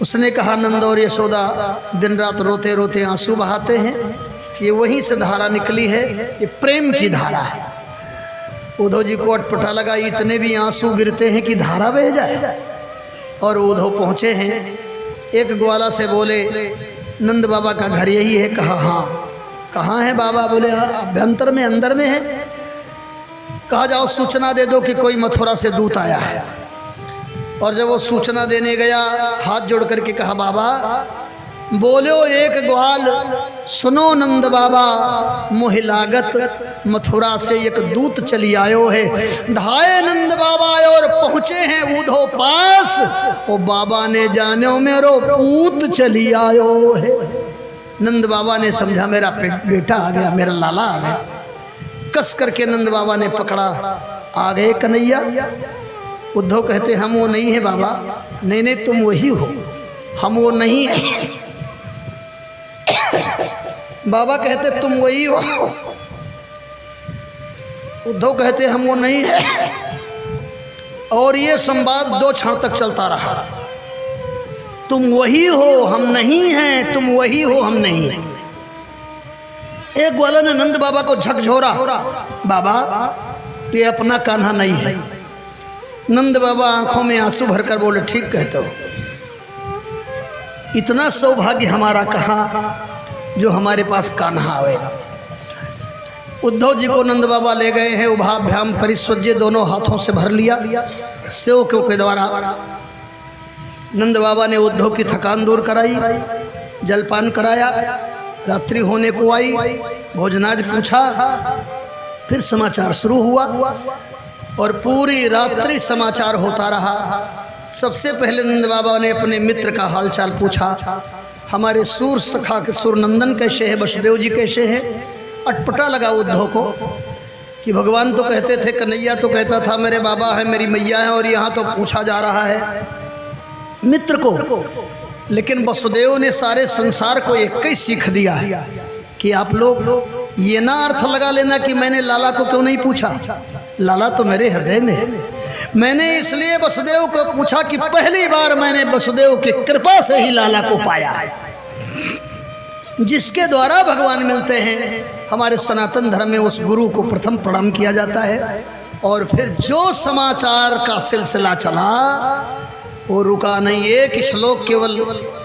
उसने कहा नंद और यशोदा दिन रात रोते रोते आंसू बहाते हैं, ये वहीं से धारा निकली है, ये प्रेम की धारा है। उद्धव जी को अटपटा लगा, इतने भी आंसू गिरते हैं कि धारा बह जाए। और उद्धव पहुँचे हैं, एक ग्वाला से बोले नंद बाबा का घर यही है? कहा हाँ। कहाँ है बाबा? बोले अभ्यंतर में, अंदर में है। कहा जाओ सूचना दे दो कि कोई मथुरा से दूत आया है। और जब वो सूचना देने गया, हाथ जोड़ करके कहा बाबा बोलो एक ग्वाल, सुनो नंद बाबा मोहि लागत मथुरा से एक दूत चली आयो है। धाये नंद बाबा और पहुँचे हैं उद्धव पास, ओ बाबा ने जानो मेरो पूत चली आयो है। नंद बाबा ने समझा मेरा बेटा आ गया, मेरा लाला आ गया। कस करके नंद बाबा ने पकड़ा, आ गए कन्हैया। उद्धव कहते हम वो नहीं है बाबा। नहीं नहीं तुम वही हो, हम वो नहीं है। बाबा कहते तुम वही हो। उद्धव कहते हम वो नहीं है। और ये संवाद 2 क्षण तक चलता रहा। तुम वही हो हम नहीं हैं, तुम वही हो हम नहीं हैं। एक ग्वाला ने नंद बाबा को झकझोरा, बाबा ये अपना कान्हा नहीं है। नंद बाबा आंखों में आंसू भरकर बोले ठीक कहते हो, इतना सौभाग्य हमारा कहाँ जो हमारे पास कान्हा आवेगा। उद्धव जी को नंद बाबा ले गए हैं, उभाभ्याम परिस्वज्य, दोनों हाथों से भर लिया सेवकों के द्वारा। नंद बाबा ने उद्धव की थकान दूर कराई, जलपान कराया, रात्रि होने को आई, भोजनादि पूछा, फिर समाचार शुरू हुआ और पूरी रात्रि समाचार होता रहा। सबसे पहले नंद बाबा ने अपने मित्र का हालचाल पूछा, हमारे सूर सखा के सुरनंदन कैसे है, वसुदेव जी कैसे हैं। अटपटा लगा उद्धव को कि भगवान तो कहते थे, कन्हैया तो कहता था मेरे बाबा है मेरी मैया है, और यहाँ तो पूछा जा रहा है मित्र को। लेकिन वसुदेव ने सारे संसार को एक ही सीख दिया है कि आप लोग ये ना अर्थ लगा लेना कि मैंने लाला को क्यों नहीं पूछा, लाला तो मेरे हृदय में है। मैंने इसलिए वसुदेव को पूछा कि पहली बार मैंने वसुदेव की कृपा से ही लाला को पाया है। जिसके द्वारा भगवान मिलते हैं, हमारे सनातन धर्म में उस गुरु को प्रथम प्रणाम किया जाता है। और फिर जो समाचार का सिलसिला चला वो रुका नहीं। एक श्लोक केवल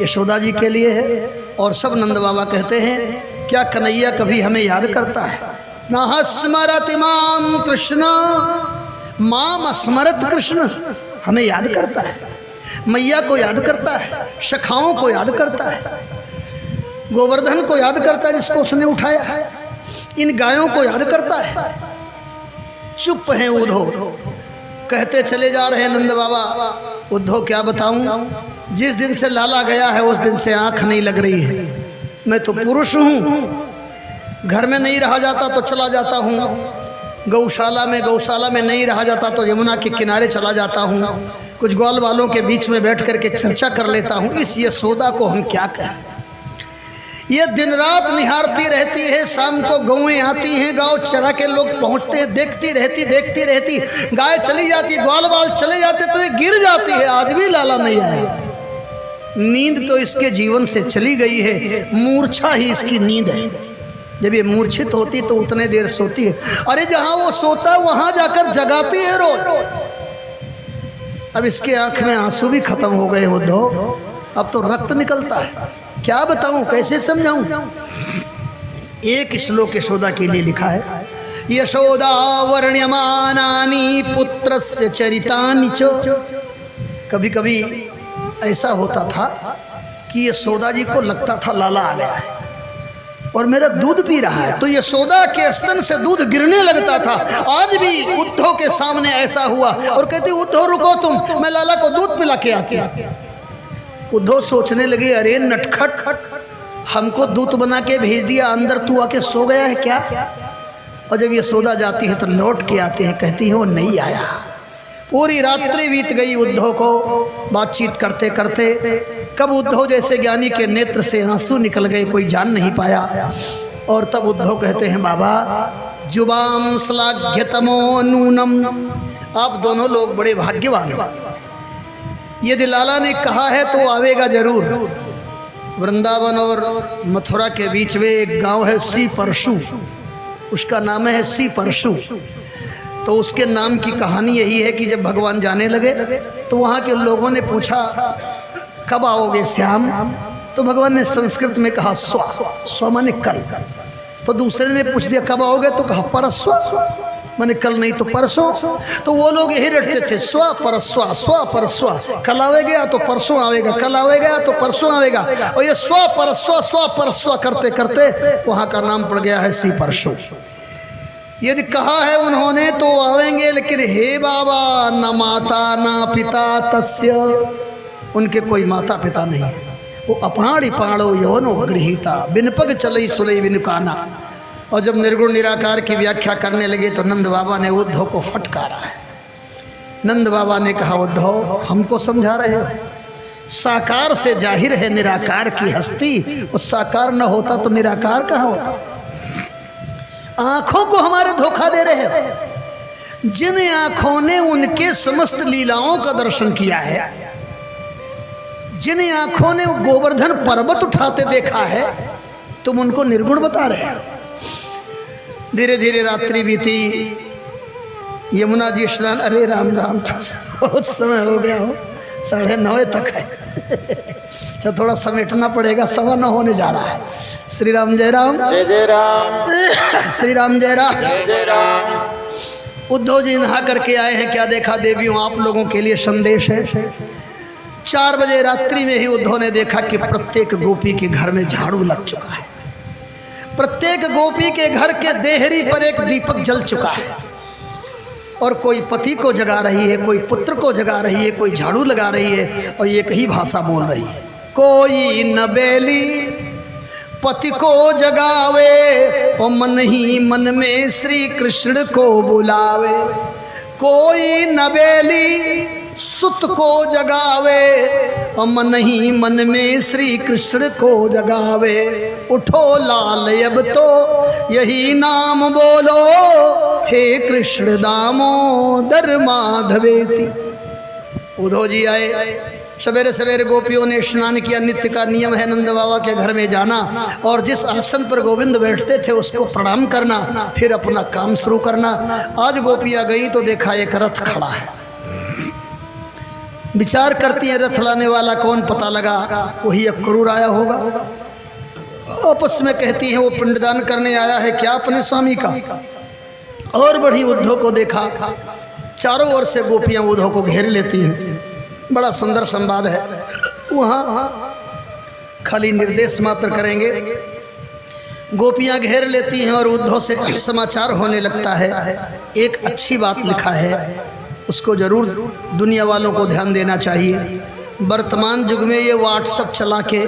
यशोदा जी के लिए है और सब नंद बाबा कहते हैं क्या कन्हैया कभी हमें याद करता है? न स्मरति माम कृष्ण माम स्मरत कृष्ण, हमें याद करता है, मैया को याद करता है, सखाओं को याद करता है, गोवर्धन को याद करता है जिसको उसने उठाया है, इन गायों को याद करता है। चुप हैं उद्धव, कहते चले जा रहे नंद बाबा। उद्धव क्या बताऊं, जिस दिन से लाला गया है उस दिन से आंख नहीं लग रही है। मैं तो पुरुष हूँ, घर में नहीं रहा जाता तो चला जाता हूँ, गौशाला में नहीं रहा जाता तो यमुना के किनारे चला जाता हूँ, कुछ ग्वाल वालों के बीच में बैठ करके चर्चा कर लेता हूँ। इस यशोदा को हम क्या कहें? ये दिन रात निहारती रहती है, शाम को गौएं आती हैं, गांव चरा के लोग पहुंचते हैं, देखती रहती, गाय चली जाती, ग्वाल बाल चले जाते तो ये गिर जाती है। आज भी लाला नहीं आया। नींद तो इसके जीवन से चली गई है, मूर्छा ही इसकी नींद है। जब ये मूर्छित होती तो उतने देर सोती है। अरे जहां वो सोता वहां जाकर जगाती है रोज। अब इसके आंख में आंसू भी खत्म हो गए उद्धव, अब तो रक्त निकलता है। क्या बताऊं, कैसे समझाऊं? एक श्लोक यशोदा के लिए लिखा है, यशोदा वर्ण्यमानानि पुत्रस्य चरितानि च। कभी कभी ऐसा होता था कि यशोदा जी को लगता था लाला आ गया है और मेरा दूध पी रहा है, तो यशोदा के स्तन से दूध गिरने लगता था। आज भी उद्धव के सामने ऐसा हुआ और कहती उद्धव रुको तुम, मैं लाला को दूध पिला के आती हूं। उद्धव सोचने लगे अरे नटखट, हमको दूत बना के भेज दिया, अंदर तू आके सो गया है क्या? और जब यशोदा जाती है तो लौट के आते हैं, कहती है वो नहीं आया। पूरी रात्रि बीत गई उद्धव को बातचीत करते करते। कब उद्धव जैसे ज्ञानी के नेत्र से आंसू निकल गए, कोई जान नहीं पाया। और तब उद्धव कहते हैं बाबा जुबाम श्लाघ्यतमो नूनम, आप दोनों लोग बड़े भाग्यवान हो। यदि लाला ने कहा है तो आवेगा जरूर। वृंदावन और मथुरा के बीच में एक गांव है सी परशु, उसका नाम है सी परशु। तो उसके नाम की कहानी यही है कि जब भगवान जाने लगे तो वहाँ के लोगों ने पूछा कब आओगे श्याम, तो भगवान ने संस्कृत में कहा स्व, स्व माने कल। तो दूसरे ने पूछ दिया कब आओगे, तो कहा परस्व, माने कल नहीं तो परसों। तो वो लोग यही रटते थे स्व परस्व, स्व परस्व, कल आवेगा तो परसों आवेगा, कल आवेगा तो परसों आवेगा। और ये स्व परस्व करते करते वहाँ का नाम पड़ गया है सी परसों। यदि कहा है उन्होंने तो आवेंगे, लेकिन हे बाबा न माता न पिता तस्य, उनके कोई माता पिता नहीं है। वो अपाणी पाणो यौनो गृहीता, बिन पग चलई सुलई बिन काना। और जब निर्गुण निराकार की व्याख्या करने लगे तो नंद बाबा ने उद्धव को फटकारा है। नंद बाबा ने कहा उद्धव हमको समझा रहे हो, साकार से जाहिर है निराकार की हस्ती, और साकार न होता तो निराकार कहाँ होता। आंखों को हमारे धोखा दे रहे हो। जिन आंखों ने उनके समस्त लीलाओं का दर्शन किया है, जिन आंखों ने गोवर्धन पर्वत उठाते देखा है, तुम उनको निर्गुण बता रहे हो। धीरे धीरे रात्रि बीती, यमुना जी स्नान, अरे राम राम, बहुत समय हो गया हो, 9:30 तक है। अच्छा थोड़ा समेटना पड़ेगा, 9:15 होने जा रहा है। श्री राम जय राम, जय जय राम, श्री राम जय राम, जय जय राम। उद्धव जी नहा करके आए हैं। क्या देखा देवियों, आप लोगों के लिए संदेश है। 4 बजे रात्रि में ही उद्धव ने देखा कि प्रत्येक गोपी के घर में झाड़ू लग चुका है। प्रत्येक गोपी के घर के देहरी पर एक दीपक जल चुका है, और कोई पति को जगा रही है, कोई पुत्र को जगा रही है, कोई झाड़ू लगा रही है, और एक ही भाषा बोल रही है। कोई न बेली पति को जगावे, और मन ही मन में श्री कृष्ण को बुलावे। कोई न बेली सुत को जगावे, और मन ही मन में श्री कृष्ण को जगावे। उठो लाल अब तो यही नाम बोलो, हे कृष्ण दामोदर माधवेति। उद्धव जी आए, सवेरे सवेरे गोपियों ने स्नान किया। नित्य का नियम है नंद बाबा के घर में जाना, और जिस आसन पर गोविंद बैठते थे उसको प्रणाम करना, फिर अपना काम शुरू करना। आज गोपियाँ गई तो देखा एक रथ खड़ा है। विचार करती है रथ लाने वाला कौन, पता लगा वही अक्रूर आया होगा। आपस में कहती हैं वो पिंडदान करने आया है क्या अपने स्वामी का। और बढ़ी उद्धव को देखा, चारों ओर से गोपियां उद्धव को घेर लेती हैं। बड़ा सुंदर संवाद है। वहाँ खाली निर्देश मात्र करेंगे, गोपियां घेर लेती हैं और उद्धव से समाचार होने लगता है। एक अच्छी बात लिखा है, उसको जरूर दुनिया वालों को ध्यान देना चाहिए। वर्तमान युग में ये व्हाट्सएप चला के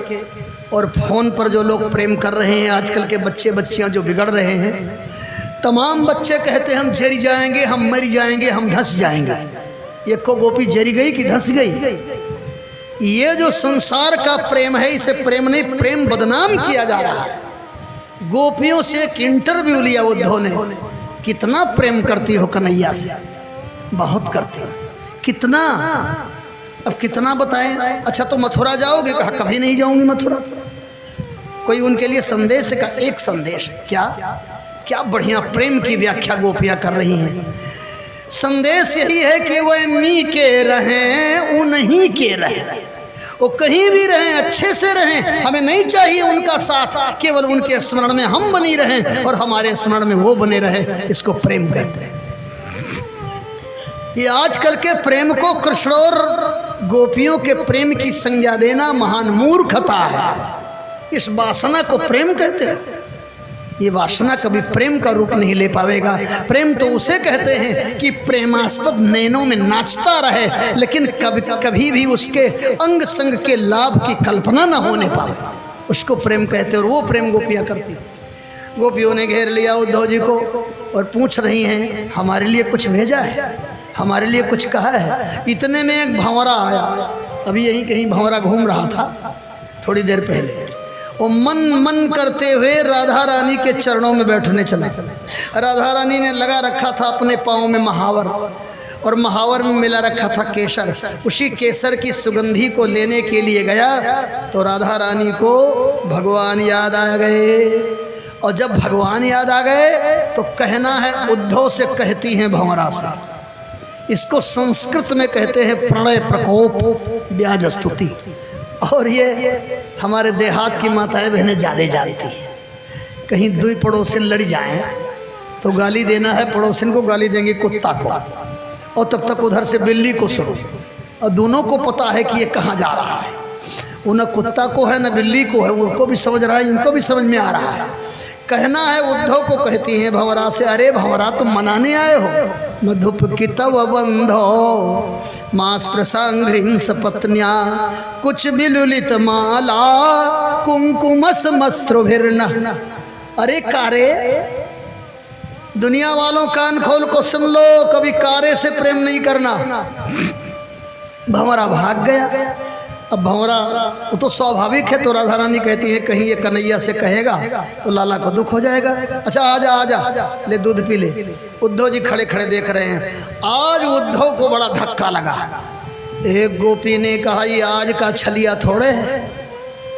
और फ़ोन पर जो लोग प्रेम कर रहे हैं, आजकल के बच्चे बच्चियां जो बिगड़ रहे हैं, तमाम बच्चे कहते हैं हम जरी जाएंगे, हम मर जाएंगे, हम धंस जाएंगे। ये को गोपी जरी गई कि धंस गई? ये जो संसार का प्रेम है, इसे प्रेम नहीं, प्रेम बदनाम किया जा रहा है। गोपियों से एक इंटरव्यू लिया उद्धव ने, कितना प्रेम करती हो कन्हैया से? बहुत करती हो। कितना? अब कितना बताएं? अच्छा तो मथुरा जाओगे? कहा कभी नहीं जाऊंगी मथुरा। कोई उनके लिए संदेश का एक संदेश, क्या क्या बढ़िया प्रेम की व्याख्या गोपियां कर रही हैं। संदेश यही है कि वह नी के रहें, उन्हीं के रहें, वो कहीं भी रहें अच्छे से रहें। हमें नहीं चाहिए उनका साथ, केवल उनके स्मरण में हम बनी रहें और हमारे स्मरण में वो बने रहें। इसको प्रेम कहते हैं। ये आजकल के प्रेम को कृष्ण और गोपियों के प्रेम की संज्ञा देना महान मूर्खता है। इस वासना को प्रेम कहते हैं। ये वासना कभी प्रेम का रूप नहीं ले पाएगा। प्रेम तो उसे कहते हैं कि प्रेमास्पद नैनों में नाचता रहे, लेकिन कभी भी उसके अंग संग के लाभ की कल्पना न होने पाए, उसको प्रेम कहते हैं। और वो प्रेम गोपियाँ करती हैं। गोपियों ने घेर लिया उद्धव जी को और पूछ रही हैं हमारे लिए कुछ भेजा है, हमारे लिए कुछ कहा है? इतने में एक भंवरा आया। अभी यहीं कहीं भंवरा घूम रहा था थोड़ी देर पहले। वो मन मन करते हुए राधा रानी के चरणों में बैठने चला। राधा रानी ने लगा रखा था अपने पाँव में महावर, और महावर में मिला रखा था केसर। उसी केसर की सुगंधी को लेने के लिए गया तो राधा रानी को भगवान याद आ गए। और जब भगवान याद आ गए तो कहना है उद्धव से कहती हैं भंवरा से। इसको संस्कृत में कहते हैं प्रणय प्रकोप ब्याज स्तुति। और ये हमारे देहात की माताएं बहनें ज़्यादा जानती हैं। कहीं दुई पड़ोसिन लड़ जाएं तो गाली देना है, पड़ोसिन को गाली देंगे कुत्ता को, और तब तक उधर से बिल्ली को सुनो। और दोनों को पता है कि ये कहाँ जा रहा है। वो न कुत्ता को है न बिल्ली को है, उनको भी समझ रहा है, इनको भी समझ में आ रहा है। कहना है उद्धव को कहती हैं भंवरा से, अरे भंवरा तुम मनाने आए हो? मधुप की तव बंधो मास प्रसांघ्रिं सपत्न्या कुछ बिलुलित माला कुंकुमस मस्त्रुभिर्न। अरे कारे, दुनिया वालों कान खोल को सुन लो, कभी कारे से प्रेम नहीं करना। भंवरा भाग गया। अब भंवरा वो तो स्वाभाविक है, तो राधा रानी कहती है कहीं ये कन्हैया से कहेगा तो लाला को दुख हो जाएगा। अच्छा आजा आजा, ले दूध पी ले। उद्धव जी खड़े खड़े देख रहे हैं। आज उद्धव को बड़ा धक्का लगा। एक गोपी ने कहा ये आज का छलिया थोड़े है,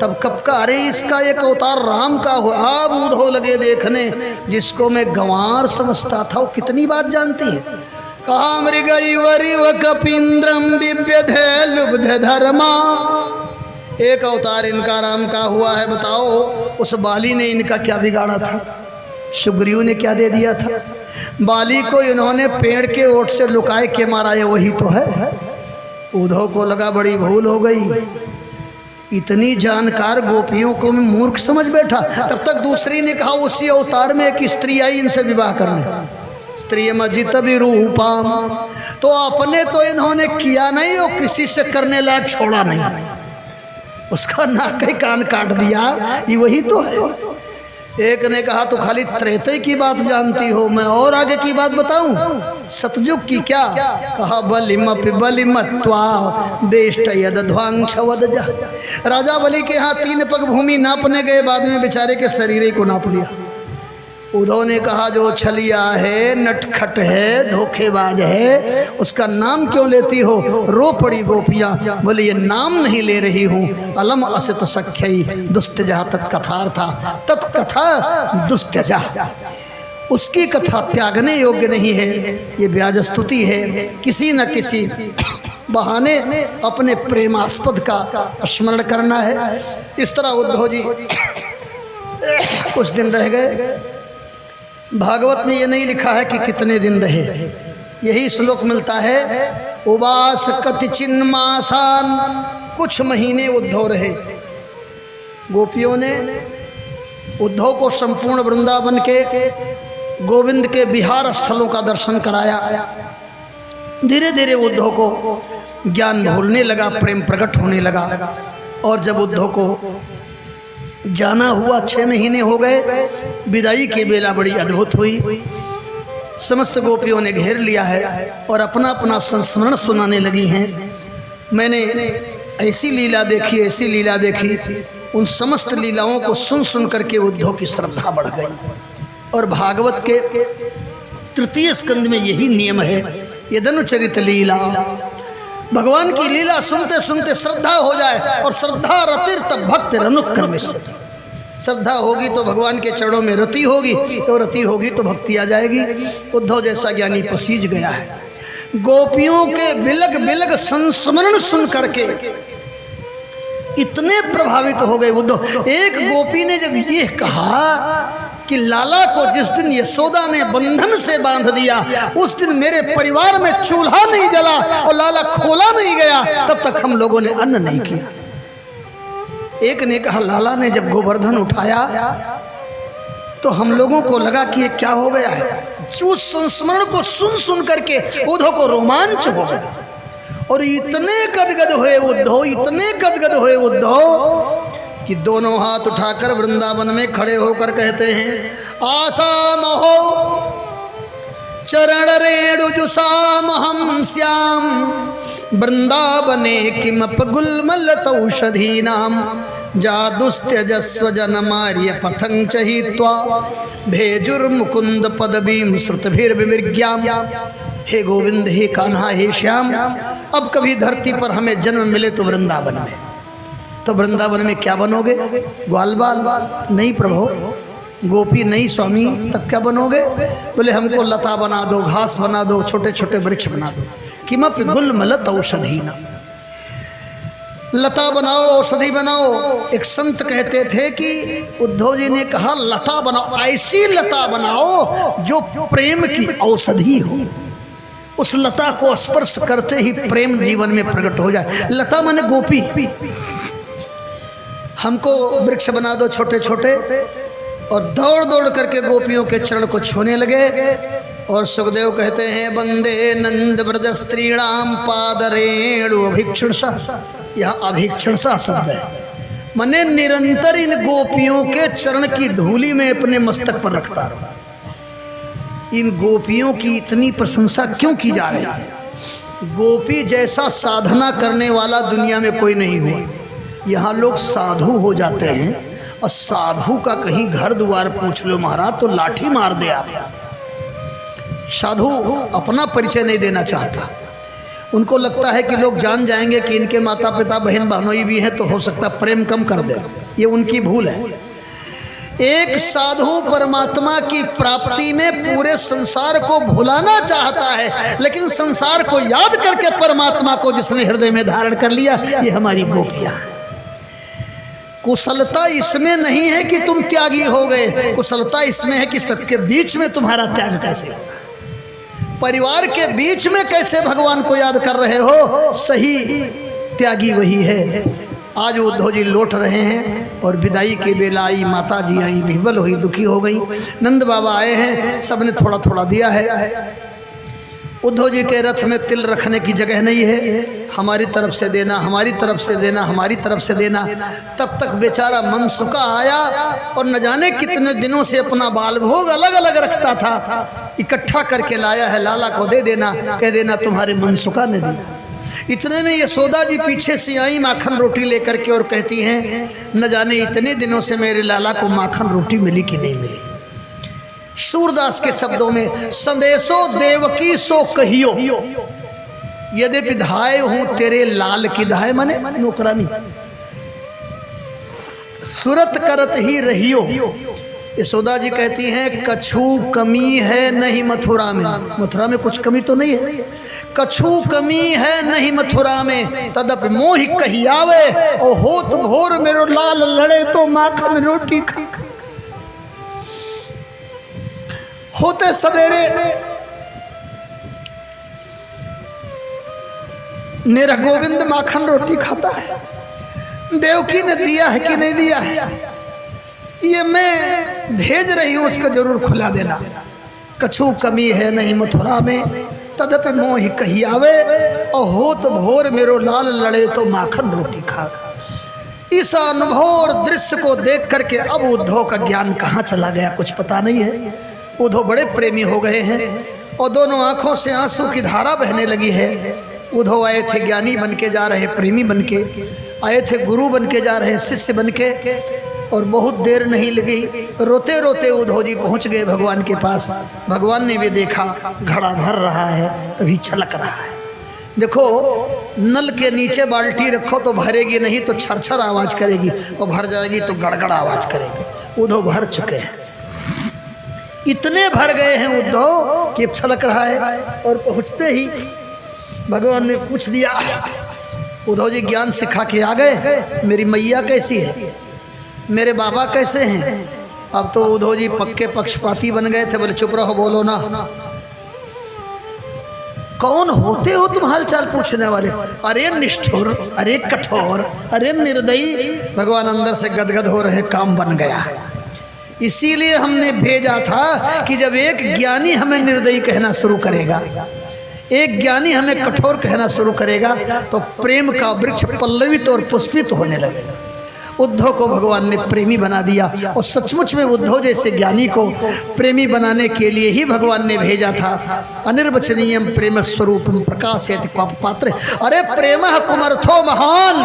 तब कब का, अरे इसका एक अवतार राम का हो। अब उद्धव लगे देखने, जिसको मैं गंवार समझता था वो कितनी बात जानती है। कहा मृगैवरिव कपींद्रम बिव्यधे लुब्ध धर्मा। एक अवतार इनका राम का हुआ है। बताओ उस बाली ने इनका क्या बिगाड़ा था? सुग्रीव ने क्या दे दिया था? बाली को इन्होंने पेड़ के ओट से लुकाए के मारा, ये वही तो है। उद्धव को लगा बड़ी भूल हो गई। इतनी जानकार गोपियों को मैं मूर्ख समझ बैठा। तब तक दूसरी ने कहा उसी अवतार में एक स्त्री आई इनसे विवाह करने। स्त्री मजित विरूपाम। तो अपने तो इन्होंने किया नहीं और किसी से करने लायक छोड़ा नहीं, उसका नाक ही कान काट दिया, ये वही तो है। एक ने कहा तो खाली त्रेते की बात जानती हो, मैं और आगे की बात बताऊं, सतयुग की क्या? कहा बलिमपि बलिमत्वा बेष्ट यदध्वांक्षवदजा। राजा बलि के यहाँ 3 पग भूमि नापने गए, बाद में बेचारे के शरीर को नाप लिया। उद्धव ने कहा जो छलिया है, नटखट है, धोखेबाज है, उसका नाम क्यों लेती हो? रो पड़ी गोपियाँ, बोले ये नाम नहीं ले रही हूँ। अलम असित सख्यई दुस्त्यजा तत्कथार्था, तत्कथा दुस्त्यजा। उसकी कथा त्यागने योग्य नहीं है, ये ब्याज स्तुति है। किसी न किसी बहाने अपने प्रेमास्पद का स्मरण करना है। इस तरह उद्धव जी कुछ दिन रह गए। भागवत में ये नहीं लिखा है कि कितने दिन रहे, यही श्लोक मिलता है उवास कतिचिन्मासान। कुछ महीने उद्धव रहे। गोपियों ने उद्धव को संपूर्ण वृंदावन के गोविंद के विहार स्थलों का दर्शन कराया। धीरे धीरे उद्धव को ज्ञान भूलने लगा, प्रेम प्रकट होने लगा। और जब उद्धव को जाना हुआ 6 महीने हो गए, विदाई की बेला बड़ी अद्भुत हुई। समस्त गोपियों ने घेर लिया है और अपना अपना संस्मरण सुनाने लगी हैं। मैंने ऐसी लीला देखी, ऐसी लीला देखी। उन समस्त लीलाओं को सुन सुन करके उद्धव की श्रद्धा बढ़ गई। और भागवत के 3 स्कंद में यही नियम है, यदनुचरित लीला। भगवान की लीला सुनते सुनते श्रद्धा हो जाए, और श्रद्धा रतिर तब भक्त रनुक्रमिष्यति। श्रद्धा होगी तो भगवान के चरणों में रति होगी, तो रति होगी तो भक्ति आ जाएगी। उद्धव जैसा ज्ञानी पसीज गया है। गोपियों के बिलग बिलग संस्मरण सुन करके इतने प्रभावित हो गए उद्धव। एक गोपी ने जब ये कहा कि लाला को जिस दिन यशोदा ने बंधन से बांध दिया, उस दिन मेरे परिवार में चूल्हा नहीं जला और लाला खोला नहीं गया, तब तक हम लोगों ने अन्न नहीं किया। एक ने कहा लाला ने जब गोवर्धन उठाया तो हम लोगों को लगा कि ये क्या हो गया है। उस संस्मरण को सुन सुन करके उद्धव को रोमांच हो गया। और इतने गदगद हुए उद्धव, इतने गदगद हुए उद्धव कि दोनों हाथ उठाकर वृंदावन में खड़े होकर कहते हैं आशा महो चरण रेणु जुसाम हम श्याम वृंदावने किमप गुल्मलतौषधी नाम जादुस्त्यजस्व जनमार्य पथं चहित्वा भेजुर्मुकुंद पदवीं श्रुतभिर्विमृग्याम। हे गोविंद, हे कान्हा, हे श्याम, अब कभी धरती पर हमें जन्म मिले तो वृंदावन में। तो वृंदावन में क्या बनोगे? ग्वाल बाल? नहीं प्रभु। गोपी? नहीं स्वामी। तब क्या बनोगे? बोले हमको लता बना दो, घास बना दो, छोटे छोटे वृक्ष बना दो। किमपि गुल्मलत औषधि न, लता बनाओ, औषधि बनाओ। एक संत कहते थे कि उद्धव जी ने कहा लता बनाओ, ऐसी लता बनाओ जो प्रेम की औषधि हो। उस लता को स्पर्श करते ही प्रेम जीवन में प्रकट हो जाए। लता माने गोपी। हमको वृक्ष बना दो छोटे छोटे, और दौड़ दौड़ करके गोपियों के चरण को छूने लगे। और सुखदेव कहते हैं वंदे नंद ब्रज स्त्रीणाम पादरेणु अभीक्षणसा। यह अभीक्षणसा शब्द है, मने निरंतर इन गोपियों के चरण की धूली में अपने मस्तक पर रखता रहा। इन गोपियों की इतनी प्रशंसा क्यों की जा रही है? गोपी जैसा साधना करने वाला दुनिया में कोई नहीं हुआ। यहाँ लोग साधु हो जाते हैं, और साधु का कहीं घर द्वार पूछ लो महाराज तो लाठी मार दे आप। साधु अपना परिचय नहीं देना चाहता। उनको लगता है कि लोग जान जाएंगे कि इनके माता पिता बहन बहनोई भी हैं, तो हो सकता प्रेम कम कर दे। ये उनकी भूल है। एक साधु परमात्मा की प्राप्ति में पूरे संसार को भुलाना चाहता है, लेकिन संसार को याद करके परमात्मा को जिसने हृदय में धारण कर लिया, ये हमारी गोपियां। कुशलता इसमें नहीं है कि तुम त्यागी हो गए, कुशलता इसमें है कि सबके बीच में तुम्हारा त्याग कैसे होगा, परिवार के बीच में कैसे भगवान को याद कर रहे हो। सही त्यागी वही है। आज उद्धव जी लौट रहे हैं और विदाई के बेला आई, माता जी आई, विह्वल हुई, दुखी हो गई। नंद बाबा आए हैं, सबने थोड़ा थोड़ा दिया है। उद्धव जी के रथ में तिल रखने की जगह नहीं है। हमारी तरफ से देना, हमारी तरफ से देना, हमारी तरफ से देना। तब तक बेचारा मनसुखा आया और न जाने कितने दिनों से अपना बाल भोग अलग अलग रखता था, इकट्ठा करके लाया है। लाला को दे देना, कह देना तुम्हारे मनसुखा ने दिया। इतने में यशोदा जी पीछे से आई माखन रोटी लेकर के और कहती हैं न जाने इतने दिनों से मेरे लाला को माखन रोटी मिली कि नहीं मिली। सूरदास के शब्दों में संदेशो देवकी सो कहियो, यद्यपि धाय हूं तेरे लाल की धाय, मने नौकरानी, सुरत करत ही रहियो। यशोदा जी कहती हैं कछु कमी है नहीं मथुरा में। मथुरा में कुछ कमी तो नहीं है, कछु कमी है नहीं मथुरा में। तदप मोहि कही आवे, ओ होत भोर मेरो लाल लड़े तो माखन रोटी खा। होते सवेरे मेरा गोविंद माखन रोटी खाता है। देवकी ने दिया है कि नहीं दिया है, ये मैं भेज रही हूं, उसको जरूर खुला देना। कछु कमी है नहीं मथुरा में, तदप मोहि कही आवे, और होत भोर मेरो लाल लड़े तो माखन रोटी खा। इस अनुभव और दृश्य को देख करके अब उद्धव का ज्ञान कहाँ चला गया कुछ पता नहीं है। उद्धव बड़े प्रेमी हो गए हैं और दोनों आंखों से आंसू की धारा बहने लगी है। उद्धव आए थे ज्ञानी बन के जा रहे, प्रेमी बन के आए थे, गुरु बन के जा रहे, शिष्य बन के। और बहुत देर नहीं लगी, रोते रोते उद्धव जी पहुंच गए भगवान के पास। भगवान ने भी देखा घड़ा भर रहा है, तभी छलक रहा है। देखो नल के नीचे बाल्टी रखो तो भरेगी नहीं तो छरछर आवाज करेगी, और भर जाएगी तो गड़गड़ आवाज करेगी। उद्धव भर चुके हैं, इतने भर गए हैं उद्धव कि छलक रहा है। और पहुंचते ही भगवान ने पूछ दिया, उद्धव जी ज्ञान सिखा के आ गए, मेरी मैया कैसी है, मेरे बाबा कैसे हैं। अब तो उद्धव जी पक्के पक्षपाती बन गए थे। बोले चुप रहो, बोलो ना, कौन होते हो तुम हालचाल पूछने वाले। अरे निष्ठुर, अरे कठोर, अरे निर्दयी। भगवान अंदर से गदगद हो रहे, काम बन गया। इसीलिए हमने भेजा था कि जब एक ज्ञानी हमें निर्दयी कहना शुरू करेगा, एक ज्ञानी हमें कठोर कहना शुरू करेगा, तो प्रेम का वृक्ष पल्लवित और पुष्पित होने लगेगा। उद्धव को भगवान ने प्रेमी बना दिया, और सचमुच में उद्धव जैसे ज्ञानी को प्रेमी बनाने के लिए ही भगवान ने भेजा था। अनिर्वचनीयम प्रेम स्वरूपम प्रकाशयति पात्र। अरे प्रेम कुमर्थो महान।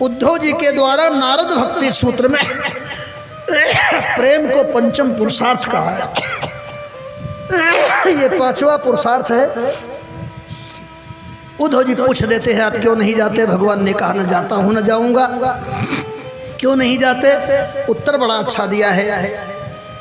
उद्धव जी के द्वारा नारद भक्ति सूत्र में प्रेम को पंचम पुरुषार्थ कहा है। ये पांचवा पुरुषार्थ है। उद्धव जी पूछ देते हैं आप क्यों नहीं जाते? भगवान ने कहा न जाता हूँ न जाऊंगा। क्यों नहीं जाते? उत्तर बड़ा अच्छा दिया है,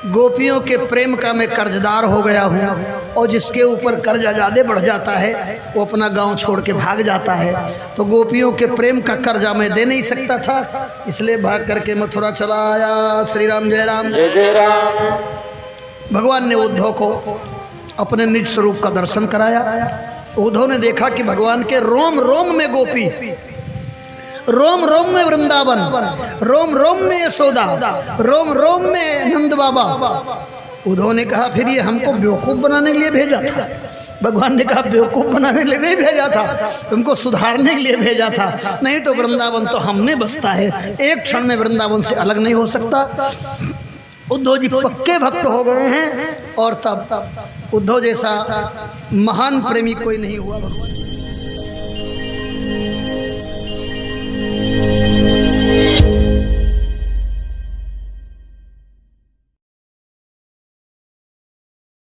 गोपियों के प्रेम का मैं कर्जदार हो गया हूँ, और जिसके ऊपर कर्जा ज़्यादा बढ़ जाता है वो अपना गांव छोड़ के भाग जाता है। तो गोपियों के प्रेम का कर्जा मैं दे नहीं सकता था, इसलिए भाग करके मथुरा चला आया। श्री राम जय राम जय जय राम। भगवान ने उद्धव को अपने निज स्वरूप का दर्शन कराया। उद्धव ने देखा कि भगवान के रोम रोम में गोपी, रोम रोम में वृंदावन, रोम रोम में यशोदा, रोम रोम में नंद बाबा। उद्धव ने कहा फिर ये हमको बेवकूफ़ बनाने के लिए भेजा था? भगवान ने कहा बेवकूफ़ बनाने के लिए नहीं भेजा था, तुमको सुधारने के लिए भेजा था। नहीं तो वृंदावन तो हमने बसता है, एक क्षण में वृंदावन से अलग नहीं हो सकता। उद्धव जी पक्के भक्त हो गए हैं, और तब उद्धव जैसा महान प्रेमी कोई नहीं हुआ भगवान।